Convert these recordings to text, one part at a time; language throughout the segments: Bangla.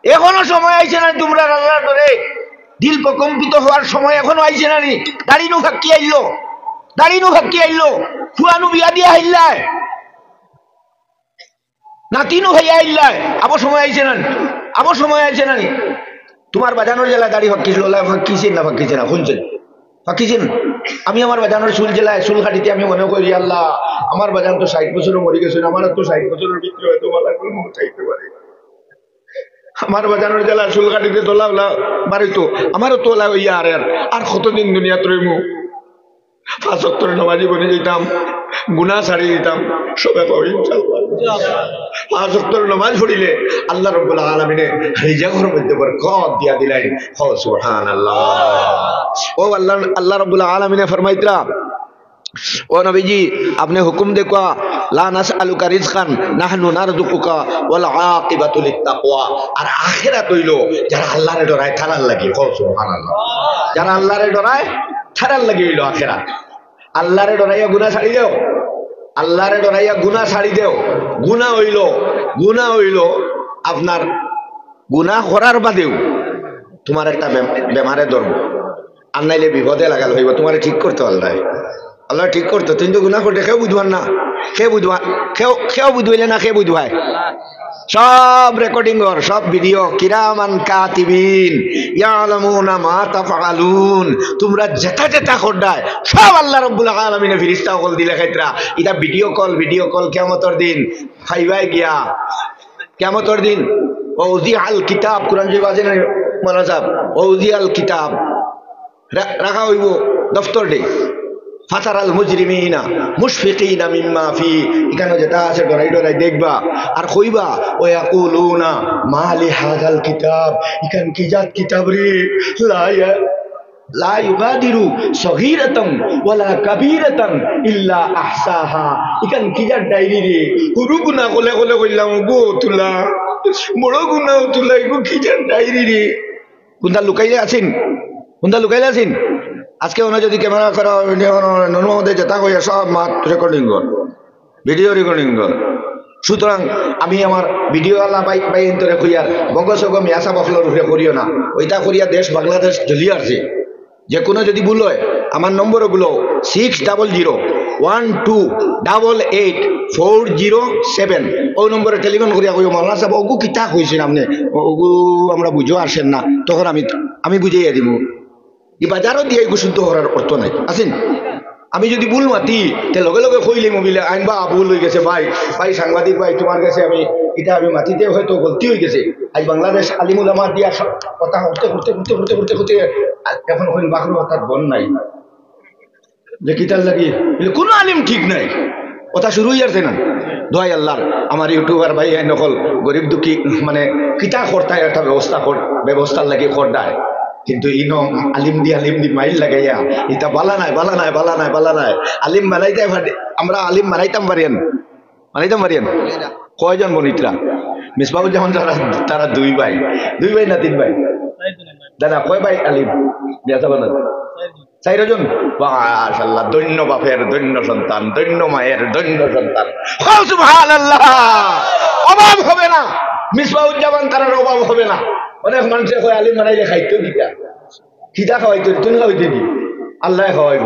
এখনো সময় আইছে না তোমরা আল্লাহর ডরে দিল প্রকম্পিত হওয়ার সময় এখনো আইছে না নি? দাড়ি নু ফাঁকি আইলো, দাড়ি নু ফাঁকি আইলো, ফুয়ানু বিয়া দিয়া আইল্লায়, নাতিনু ভাইয়া আইল্লায়, আবো সময় আইছে না? আবো সময় আইছে না নি? তোমার বাজানোর জেলায় দাড়ি ফাঁকিছিল, ফাঁকিছেন না ফাঁকিছে না শুনছেন? ফাঁকিছেন? আমি আমার বাজানোর চুল জেলায় চুল কাটিতে আমি মনে করি আল্লাহ আমার বাজান তো 60 বছরও মরে গেছে, আমার তো 60 বছরের ভিতরে হয়তো মালা করে মুখ চাইতে পারে। আমার বাজানোর জেলায় চুল কাটিতে তোলা ওলা বাড়িতো আমারও তোলা হইয়া আর কতদিন দুনিয়া রইমু। 5 ওয়াক্তের নামাজি বনে যেতাম, গুনাহ ছাড়ি দিতাম, সবে পাবো ইনশাআল্লাহ। 5 ওয়াক্তের নামাজ পড়িলে আল্লাহ রাব্বুল আলামিনে রিজিকের মধ্যে বরকত দিয়া দিলেন। সুবহানাল্লাহ। ও আল্লাহ রাব্বুল আলামিনে ফরমাইতরা, ও নবীজি আপনি হুকুম দেখো, লা নাসআলুকা রিজকান নাহনু নারযুকুকা ওয়াল আকিবাতু লিত্তাকওয়া। আর আখিরাত হইল যারা আল্লাহরে ডরায় তারার লাগি। সুবহানাল্লাহ। যারা আল্লাহরে ডরায় তারার লাগি হইল আখিরাত। আল্লাহরে ডরাইয়া গুনাহ ছাড়ি দেও, আল্লাহরে ডরাইয়া গুনাহ ছাড়ি দেও। গুনাহ হইল আপনার গুনাহ করার বাদেও তোমার একটা বেমারে ধরবো, আর নাইলে বিপদে লাগাল হইব, তোমারে ঠিক করতে আল্লাহ ঠিক করতো। তুমি তো গুনাহ করতে কেউ বুঝবান না, কেউ বুঝবাইলে না, কে বুঝবাই? সব রেকর্ডিং কর, সব ভিডিও, কিরামান কাতিবিন ইয়ালামুনা মা তাফআলুন। তোমরা যেটা করডায় সব আল্লাহ রাব্বুল আলামিনে ফেরেশতা কল দিলে খাইতরা। এটা ভিডিও কল কিয়ামতের দিন ফাইবাই গিয়া, কিয়ামতের দিন ওজি আল কিতাব, কোরআন যে বাজে না মাওলানা সাহেব, ওজি আল কিতাব রাখা হইব দফতর ডে। ফাতারাল মুজরিমিনা মুশফিকিনা মিম্মা ফি, এখানে যেটা আছে ডরাই দেখবা আর কইবা ও ইয়াকুলুনা মা লি হাযাল কিতাব, এখান কি জাত কিতাব রে, লা ইউগাদিরু সগীরাতান ওয়ালা কাবীরাতান ইল্লা আহসাহা। এখান কি জাত ডায়েরি রে, হুরু গুনাহ কলে কইলাম গো তুলা, বড় গুনাহ তুলা, গো কি জাত ডায়েরি রে। কোনটা লুকাইলে আছেন? আজকে ওনা যদি ক্যামেরা করা মধ্যে যেটা কইয়া সব মাত রেকর্ডিং কর, ভিডিও রেকর্ডিং কর। সুতরাং আমি আমার ভিডিও আল্লাহ বাই ইন্তরে কইয়ার বঙ্গসগ মিয়াসা বফলর উপরে করিও না, ওইটা করিয়া দেশ বাংলাদেশ জ্বলিয়ে আসছে। যে কোনো যদি ভুল হয় আমার নম্বরগুলো 600012884007, ওই নম্বরে টেলিফোন করিয়া কইও মাওলানা সাহেব ওগু কিতা কইছেন আপনি, ওগু আমরা বুঝো আসেন না, তখন আমি বুঝাইয়া দিব। এই বাজারও দিয়ে শুদ্ধ করার অর্থ নাই আছেন। আমি যদি ভুল মাতি তে লগে লগে কইলে মোবিলে আইনবা ভুল হয়ে গেছে, ভাই সাংবাদিক ভাই তোমার কাছে আমি মাতিতে হয়তো গলতি হয়ে গেছে। আজ বাংলাদেশ আলিম উলামা দিয়া কথা করতে এখন হইল বাকর অর্থাৎ বন নাই যে কিতার লাগি কোনো আলিম ঠিক নাই, কথা শুরু হয়ে যাচ্ছে না। দোয়াই আল্লাহর আমার ইউটিউবার ভাই নকল গরিব দুঃখী মানে কিতা কর্তায় একটা ব্যবস্থার লাগে করদায়, কিন্তু ইনো আলিম দি মাইল লাগাইয়া এটা বালা নাই আলিম বানাইতে আমরা আলিম মারাইতাম পারিয়েন কয়জন বনিতরা মিসবাহুজ্জামান তারা দুই ভাই না তিন ভাই দাদা কয় ভাই আলিম বিয়াসাবান 4 জন। মাশাআল্লাহ, দৈন্য বাপের দৈন্য সন্তান, দৈন্য মায়ের দৈন্য সন্তান। সুবহানাল্লাহ। অভাব হবে না মিসবাহুজ্জামান তারার অভাব হবে না। অনেক মানুষে কয় আলিম বানাইলে খাইতো খিদা খাওয়াইতো, তুমি খাওয়াইতে দি আল্লাহ খাওয়াইব,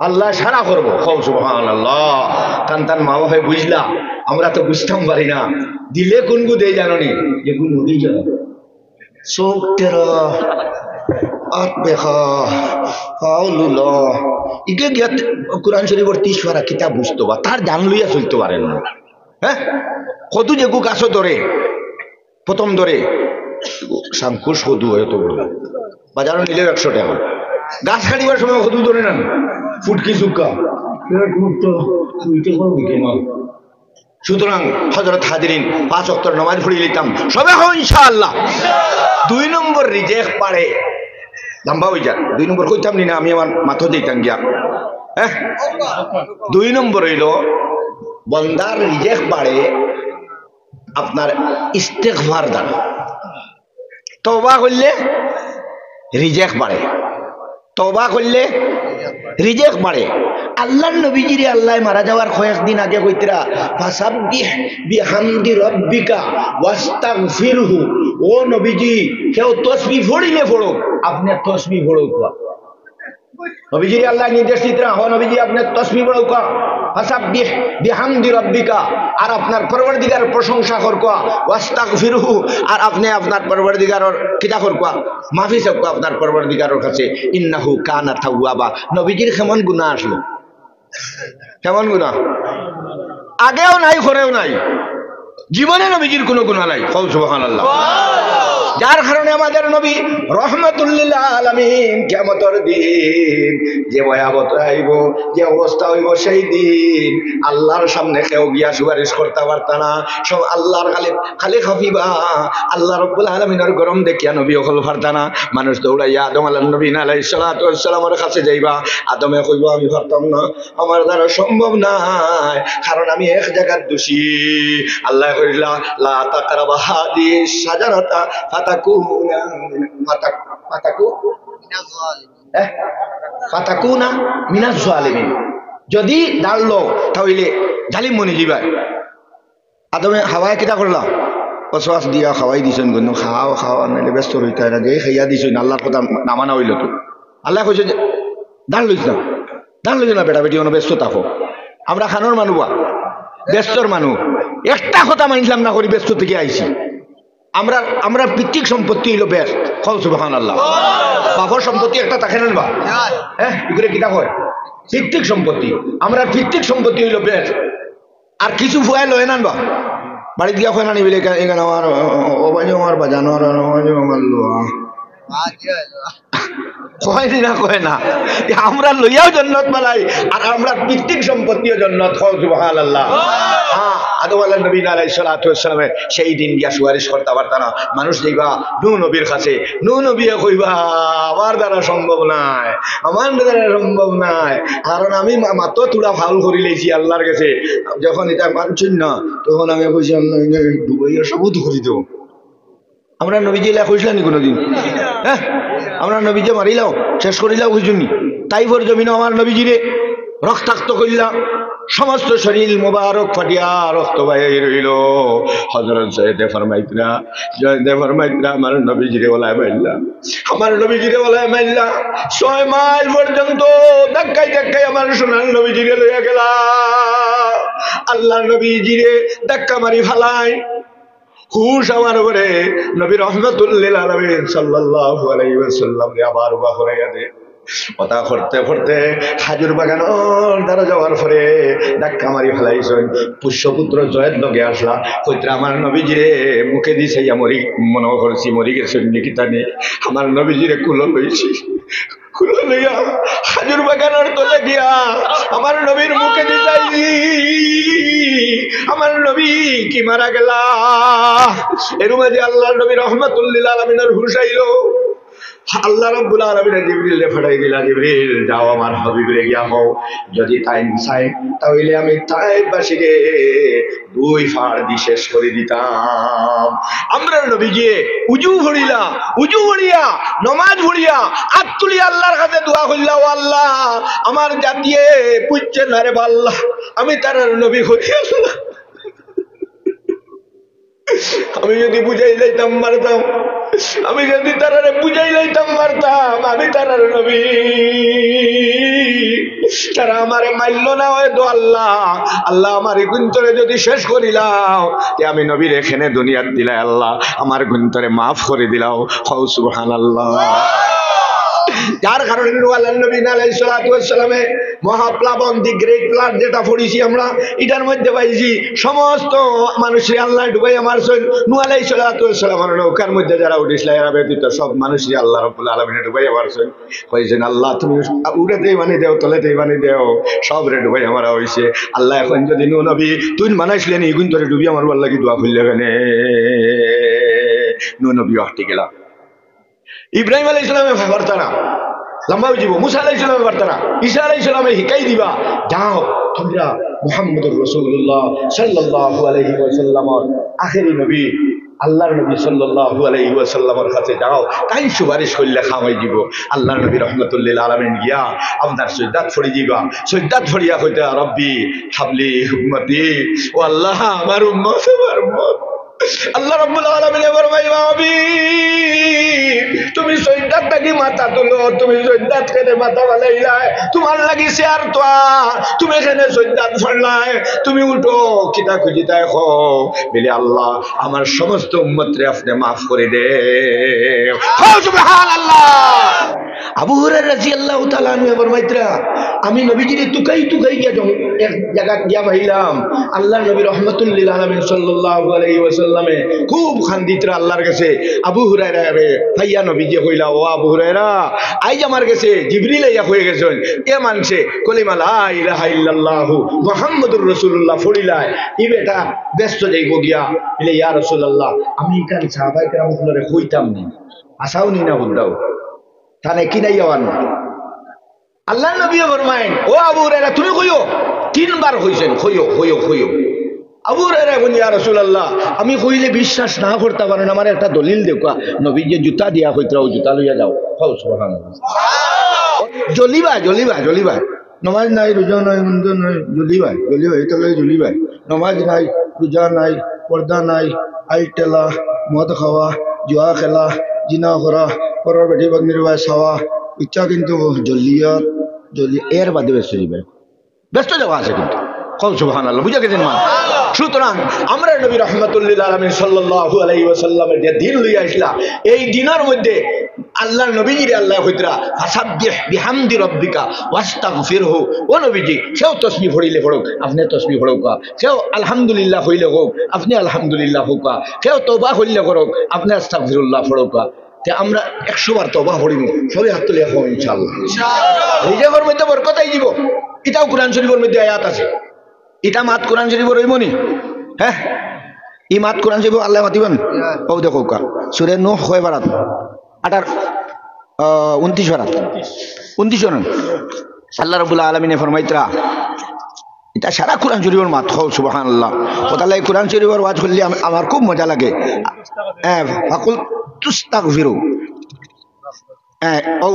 আল্লাহ সারা করবো। সুবহানাল্লাহ। টান মা বাপে বুঝলা, আমরা তো বুঝতাম পারি না। দিলে কোন গু দেয় জানো নি, যে কোন নদী জানো চোখ তেরো কোরআন শরীফের 30 পারা কিতাব বুঝতো বা তার জান লইয়া চলতে পারেন না। হ্যাঁ, কত যে গু গাছও ধরে প্রথম ধরে সাংকুশ সদু হয়তো বাজারও নিলে 100 টাকা। গাছ কাটিবার সময় সদু ধরে না, ফুটকি চুক্কা। সুতরাং হযরত হাজিরিন 5 ওয়াক্তের নামাজ পড়ে নিতাম সবে ইনশাআল্লাহ। 2 নম্বর রিজেক্ট পারে লম্বা হয়ে যাক, 2 নম্বর কইতাম নি না, আমি আমার মাথা দিতাম গিয়া। হ্যাঁ, 2 নম্বর হইল বন্দার রিজেক্ট বাড়ে আপনার ইস্তেগফার দ্বারা। তওবা করলে রিজেক্ট বাড়ে, তওবা করলে রিজেক বাড়ে। আল্লাহর নবীজিরে আল্লাহ মারা যাওয়ার কয়েকদিন আগে কইতরা ফাসাব্বিহ বিহামদি রাব্বিকা ওয়াস্তাগফিরহু, ও নবীজি কেউ তসবিহ পড়িলে পড়ো, আপনি তসবিহ পড়ো। নবীজিরে আল্লাহ নির্দেশ দিতরা, ও নবীজি আপনি তসবিহ পড়ো কা, ফাসাব্বিহ বিহামদি রাব্বিকা, আর আপনার পরওয়ারদিগারের প্রশংসা করকা, ওয়াস্তাগফিরহু, আর আপনি আপনার পরওয়ারদিগারের কিতা করকা, মাফি চাওকা আপনার পরওয়ারদিগারের কাছে, ইন্নাহু কানা তাওয়াবা। নবীজির কেমন গুনাহ আসলো, কেমন গুনাহ, আগেও নাই পরেও নাই, জীবনে নবীজির কোনো গুনাহ নাই। সুবহানাল্লাহ। যার কারণে আমাদের নবী রহমাতুল লিল আলামিন কিয়ামতের দিন যে ভয়াবহ আইব, যে অবস্থা হইব, সেই দিন আল্লাহর সামনে কেউ গিয়া সুপারিশ করতে পারত না। সব আল্লাহর খালি খাফিবা, আল্লাহ রাব্বুল আলামিনের গরম দেখিয়া নবী হল পারত না। মানুষ দৌড়াইয়া আদম আলাইহিস সালাতু ওয়াস সালামের কাছে যাইবা, আদমে কইব আমি পারতাম না, আমার দ্বারা সম্ভব নাই, কারণ আমি এক জায়গার দোষী। আল্লাহ কইলা লা তাকরাবা হাদিস শাজারাতা ফাতাকুনা মিনাজ জালিমিন, যদি দাঁড়লো তাহলে জালিম মনে যাইবা। আদমে হাওয়ায় কিতা করলা, অশ্বাস দিয়া খাওয়াই দিছেন, কিন্তু খাওয়া খাওয়া নাইলে ব্যস্ত রইতে হয় না, যে খাইয়া দিছেন আল্লাহর কথা নামানা হইল। তো আল্লাহ কইছে যে দাঁড় লইছ না, দাঁড় লইছ না, বেটা বেটি কোনো ব্যস্ত থাকো। আমরা খানোর মানুষ, ব্যস্তর মানুষ, একটা কথা মানলাম না করি ব্যস্ত থেকে আইছি। আমরা পিতৃক সম্পত্তি হইল বেশ। সুবহানাল্লাহ। বাবার সম্পত্তি একটা থাকে না, হ্যাঁ, এগুলো কিতা হয় পিতৃক সম্পত্তি। আমরা পিতৃক সম্পত্তি হইল বেশ, আর কিছু ফুয়াই লয় না বা বাড়িতে গিয়া হয় না নিবিলে, এখানে আমার অবাজ আমার বাজানো আমার লোয়া কয় না, কয় না, আমরা লইয়াও জন্নত মালাই, আর আমরা পিতৃক সম্পত্তিও জন্নত। সুবহানাল্লাহ। হ্যাঁ, আদম নবী আলাইহিস সালাতু ওয়াস সালামে সেই দিন গিয়া সুপারিশ করতে পারত না। মানুষ যাইবা নূহ নবীর কাছে, নূহ নবী কইবা আমার দ্বারা সম্ভব নাই, আমার দ্বারা সম্ভব নাই, কারণ আমি মাত্র তুলা ফাউল করি লেছি আল্লাহর কাছে। যখন এটা মানছেন না, তখন আমি কইছি ডুবাইয়া সবুত করি দেব। আমরা নবীজি লেখা হয়েছিল নি কোনোদিন? হ্যাঁ, আমরা নবীজে মারিলাও, শেষ করিলাও হইজনি। তাইফর জমিন আমার নবীজিরে রক্তাক্ত করিলাম, সমস্ত শরীর মোবারক ফাটিয়া রক্ত বাইরে রইল। হযরত জয়দে ফরমাইতরা, জয়দে ফরমাইতরা আমার নবীজিরে ওলায় মাইল্লা, আমার নবীজিরে ওলায় মাইল্লা 6 মাইল পর্যন্ত ধাক্কাই ধাক্কাই আমার সোনার নবীজিরে লইয়া গেলা। আল্লাহ নবীজিরে ধাক্কা মারি ফালাই, হুশ আমার উপরে নবী রহমাতুল লিল আলামিন সাল্লাল্লাহু আলাইহি ওয়াসাল্লাম আবার উবা করাইয়া দে। কথা করতে করতে হাজুর বাগানোর দ্বারা যাওয়ার পরে ধাক্কা মারি ফেলাইছেন। পুষ্যপুত্র জয়ের লগে আসলা, কইত্রা আমার নবীজিরে মুখে দিছে মরি, মনে করছি মরি গেছেন নাকি তানে। আমার নবীজিরে কুলো লইছি, কুলো লইয়া হাজুর বাগানোর তলে গিয়া আমার নবীর মুখে দিতাই, আমার নবী কি মারা গেলা। এর মাঝে আল্লাহর নবী রহমাতুল লিল আলামিনের হুশ আইল। আল্লাহ রাব্বুল আলামিন জিবরিলকে পাঠাই দিলা, জিবরিল যাও আমার হাবিবরে গিয়া কও যদি টাইম চাই তাহলে আমি তাইফবাসীকে 2 ফাড় দিয়ে শেষ করে দিতাম। আমরা নবী গিয়ে উজু ভরিলা, উজু ভরিয়া নামাজ ভরিয়া আত্তুলি আল্লাহর কাছে দোয়া কইলা, ও আল্লাহ আমার জাতিয়ে পুচ্ছে না রে আল্লাহ, আমি তার নবী হইয়া আমি যদি বুঝাই যাইতাম মারতাম, আমি যদি তারারে বুঝাই যাইতাম মারতাম, আমি তারার নবী, তারা আমারে মারল না। হয়তো আল্লাহ আল্লাহ আমার গুন্তরে যদি শেষ করিলাও, আমি নবীর এখানে দুনিয়ার দিলাই, আল্লাহ আমার গুন্তরে মাফ করে দিলাও। সুবহানাল্লাহ। যার কারণে নবী আলাইহিস সালাতু ওয়াস সালামে মহাপ্লাবন, দি গ্রেট ফ্লাড যেটা পড়িছি আমরা, এটার মধ্যে পাইছি সমস্ত মানুষের আল্লাহ ডুবাই মারছেন। নূহ আলাইহিস সালাতু ওয়াস সালামের নৌকার মধ্যে যারা উঠিছিল এরা ব্যতীত সব মানুষের আল্লাহ রাব্বুল আলামিন ডুবাই মারছেন। কইছেন আল্লাহ তুমি উড়েতেই মানে দেও, তলেতেই মানে দেও, সব রে ডুবাই মারা হইছে। আল্লাহ এখন যদি নূহ নবী তুই মানাইছিলেন এই গুণ তোরে ডুবি আমার আল্লাহ কি দোয়া খুললে কেনে। নূহ নবী হটে গেল। ইব্রাহিম আলাইহিস সালামে পারতা না, লম্বা জীব। মুসা আলাইহিস সালামে পারতা না, ঈসা আলাইহিস সালামে হিকাই দিবা, যাও তোমরা মুহাম্মদুর রাসূলুল্লাহ সাল্লাল্লাহু আলাইহি ওয়াসাল্লামের আখেরি নবী আল্লাহর নবী সাল্লাল্লাহু আলাইহি ওয়াসাল্লামের কাছে যাও, তাই সুপারিশ করলে খাওয়াই দিব। আল্লাহর নবী রহমাতুল্লিল আলামিন গিয়া আপনার সজদাত ফড়ি দিবা, সজদাত ফড়িয়া কইতে রব্বি হাবলি উম্মতি, ও আল্লাহ আমার উম্মত, আমার উম্মত। আল্লাহ রাব্বুল আলামিন ফরমাইবা নবী তুমি সজদাত থাকি মাথা তুলো, তুমি সজদাত করে মাথা বালাইলাই, তোমার লাগি শেয়ার তো তুমি এখানে সজদাত ফড়লাই, তুমি উঠো কিতা খুঁজিতাই হো বলে আল্লাহ আমার সমস্ত উম্মতরে আপনি মাফ করে দে। সুবহানাল্লাহ। আবু হুরায়রা রাদিয়াল্লাহু তাআলা আনহু ফরমাইতরা আমি নবীজির তুকাই গিয়া এক জায়গা গিয়া ভাইলাম, আল্লাহর নবী রাহমাতুল্লিল আলামিন সাল্লাল্লাহু আলাইহি ওয়াসাল্লামে খুব খান্দিতরা আল্লাহর কাছে। আবু হুরায়রা রে ভাইয়া নবীজি কইলা, ও আবু হুরায়রা আইজ আমার কাছে জিবরিল আইয়া হয়ে গেছেন, এ মানছে কলিমা লা ইলাহা ইল্লাল্লাহু মুহাম্মাদুর রাসূলুল্লাহ ফড়িলায়, ই বেটা ব্যস্ত যাইব গিয়া বলে ইয়া রাসূলুল্লাহ আমি কান সাহাবায়ে কেরামরে কইতাম নি, আসাও নি না বুঝাও তানে কি নাই আওয়ান। আল্লাহ নবী ফরমায়েন ও আবু হুরায়রা তুমি কইও, তিনবার কইছেন কইও কইও কইও। আবু হুরায়রা বলেন ইয়া রাসূলুল্লাহ আমি কইলে বিশ্বাস না করতে পারেন, আমার একটা দলিল দেওয়া, নবী যে জুতা দিয়া কইতরা ও জুতা লইয়া যাও। সুবহানাল্লাহ। জ্বলিবা জ্বলিবা জ্বলিবা, নমাজ নাই রোজা নাই মন্দ নাই, জ্বলিবা জ্বলিবা, এটা লই জ্বলিবা। নমাজ নাই রোজা নাই পর্দা নাই, আইটেলা মদ খাওয়া জুয়া খেলা জিনা করা পরের বেটি বাগনির বাই চাওয়া ইচ্ছা কিন্তু জ্বলিয়া এর বাদে ব্যস্ত যাবে, ব্যস্ত যাওয়া আছে কিন্তু। সুবহানাল্লাহ। বুঝা গেছেন মা? সুতরাং আমরা নবী রাহমাতুল্লিল আলামিন সাল্লাল্লাহু আলাইহি ওয়াসাল্লামের যে দিন লইয়া আসলা, এই দিনের মধ্যে আল্লাহর নবীজিরে আল্লাহ কইতরা ফাসাব্বিহ বিহামদি রাব্বিকা ওয়াস্তাগফিরহু, ও নবীজি সেও তাসবিহ পড়িলে পড়ুক আপনি তাসবিহ পড়ুক, সেও আলহামদুলিল্লাহ হইলে হোক আপনি আলহামদুলিল্লাহ হোক, সেও তওবা হইলে করুক আপনি আস্তাগফিরুল্লাহ পড়ুক। আমরা 100 বার তওবা পড়িব, সবাই হাত তুলে এখন ইনশাআল্লাহ। রিজেকের মধ্যে বরকত আই দিব। এটাও কোরআন শরীফের মধ্যে আয়াত আছে, এটা মাত কোরআন শরীফ রইমনি। হ্যাঁ ই মাত কোরআন শরীফ আল্লাহ মাতিবেন। ও দেখো সূরা নূহ 6 বারাত 29 বারাত 29 জন আল্লাহ রাব্বুল আলামিন ফরমাইতরা এটা সারা কোরআন শরীফের মাত। সুবহানাল্লাহ। তাহলে কোরআন শরীফের ওয়াজ করলে আমার খুব মজা লাগে। ফাকুল তুস্তাগফিরু, ও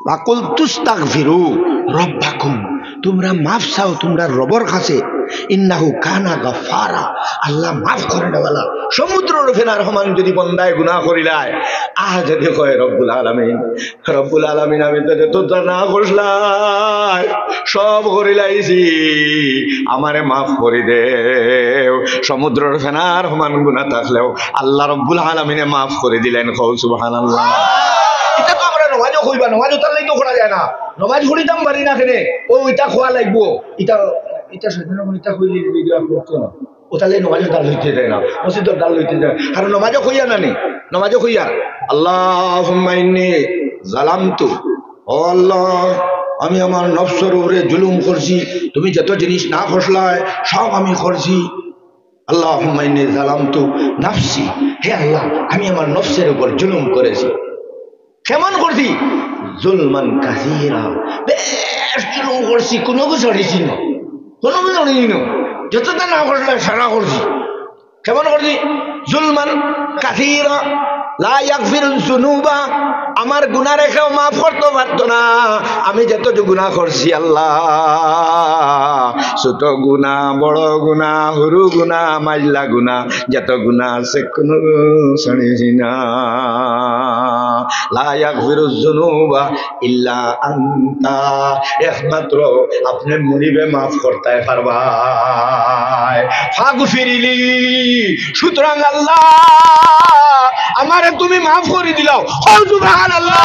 ফাকুল তুস্তাগফিরু রব্বাকুম, তোমরা মাফ চাও তোমরা রবর কাছে, ইন্নাহু কানা গাফারা, আল্লাহ মাফ করে দেওয়ালা। সমুদ্রের ফেনার সমান যদি বন্দায় গুনাহ করিলায়, যদি কয় রব্বুল আলামিন আমি তো না করলাই সব করিলাইছি আমারে মাফ করে দেও। সমুদ্রের ফেনার সমান গুনাহ থাকলেও আল্লাহ রব্বুল আলামিনে মাফ করে দিলেন। সুবহানাল্লাহ। এটা তো আমরা নমাজও কইবা, নমাজও তার লাগি তো করা যায় না, নমাজ পড়িতাম পারি না কেনে, ও ইটা খোয়া লাগবো, ইটা সাধারণ ইটা কইলে করতো না, ও তাহলে নমাজও ডাল হইতে যায় না, মসজিদের ডাল হইতে যায়। আর নমাজও কইয়া না নি, নমাজও কইয়া আল্লাহুম্মা ইন্নী যালামতু, ও আল্লাহ আমি আমার নফসের উপরে জুলুম করছি, তুমি যত জিনিস না খসলায় সব আমি করছি। আল্লাহুম্মা ইন্নী যালামতু নাফসি, হে আল্লাহ আমি আমার নফসের উপর জুলুম করেছি। কেমন করছি? জুলমান কাসীরা, বেশ জুলুম করছি, কোনো কিছু হইছি না, কোনো কিছু হইনি না, যতটা না করলে সারা করছি। কেমন করছি? জুলমান কাসীরা লা ইয়াগফিরুজ যুনুবা, আমার গুনাহ রেখেও মাফ করতে পারতো না। আমি যত গুনাহ করছি আল্লাহ, ছোট গুনাহ বড় গুনাহ সরু গুনাহ মাইলা গুনাহ যত গুনাহ আছে কোনো শুনিছি না। লা ইয়াগফিরুজ যুনুবা ইল্লা আনতা, একমাত্র আপনি মুনিবে মাফ করতে পারবা। ফাগফিরলি, সুতরাং আল্লাহ আমারে তুমি মাফ করে দিলাও। সুবহানাল্লাহ।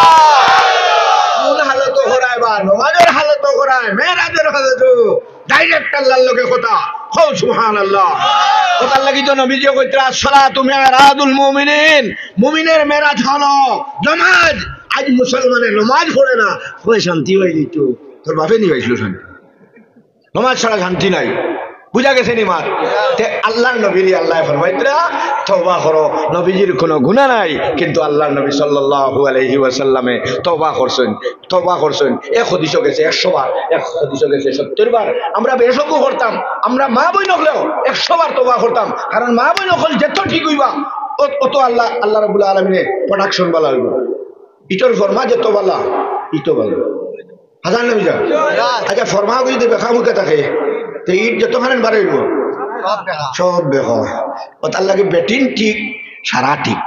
কোন হালত করায় বা নমাজের হালত করায়, মেরাজের হালত ডাইরেক্ট আল্লাহর লগে কথা। সুবহানাল্লাহ। কথার লাগি তো নবীজি কইতরা সালাতু মিরাজুল মুমিনিন, মুমিনের মেরাজ হলো নামাজ। আজ মুসলমানের নামাজ পড়ে না, কই শান্তি হইলি তো তোর বাপে নি হইছিল শান্তি, নামাজ ছাড়া শান্তি নাই। বুঝা গেছে নি মার আল্লাহর নবীর আল্লাহ ফরমাইতরা তওবা করো নবীজির কোনো গুনাহ নাই কিন্তু আল্লাহর নবী সাল্লাল্লাহু আলাইহি ওয়াসাল্লামে তওবা করছেন এক হাদিস গেছে 100 বার এক হাদিস গেছে 70 বার আমরা বেশক করতাম আমরা মা বই নকলেও 100 বার তওবা করতাম কারণ মা বই নকল যত ঠিক হইবা অত আল্লাহ রাব্বুল আলামিনের প্রোডাকশন বালা হইব ইটোর ফরমা যত বালা ইটো বালা হাজার নবী যা আচ্ছা ফরমা যদি বেখা মুখে থাকে তো ইট যতখানে বাড়াইব সব বেখ ও তার লাগে বেটিন ঠিক সারা ঠিক